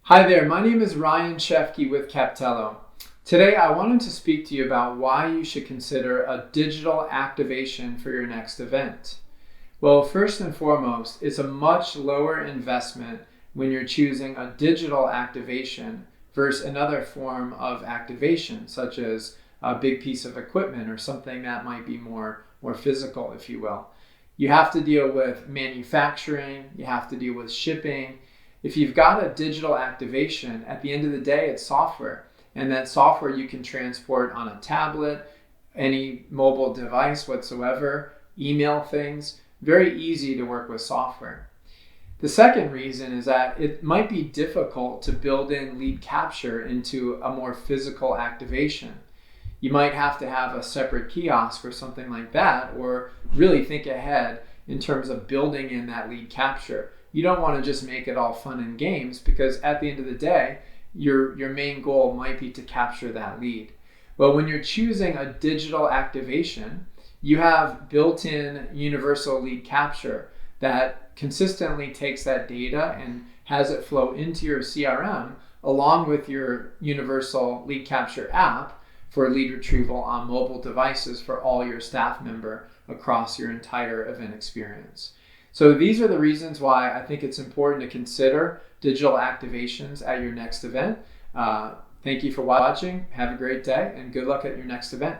Hi there, my name is Ryan Schefke with Captello. Today I wanted to speak to you about why you should consider a digital activation for your next event. Well, first and foremost, it's a much lower investment when you're choosing a digital activation versus another form of activation, such as a big piece of equipment or something that might be more physical, if you will. You have to deal with manufacturing, you have to deal with shipping. If you've got a digital activation, at the end of the day, it's software. And that software you can transport on a tablet, any mobile device whatsoever, email things. Very easy to work with software. The second reason is that it might be difficult to build in lead capture into a more physical activation. You might have to have a separate kiosk or something like that, or really think ahead in terms of building in that lead capture. You don't want to just make it all fun and games, because at the end of the day, your main goal might be to capture that lead. Well, when you're choosing a digital activation, you have built-in universal lead capture that consistently takes that data and has it flow into your CRM along with your universal lead capture app for lead retrieval on mobile devices for all your staff member across your entire event experience. So these are the reasons why I think it's important to consider digital activations at your next event. Thank you for watching. Have a great day and good luck at your next event.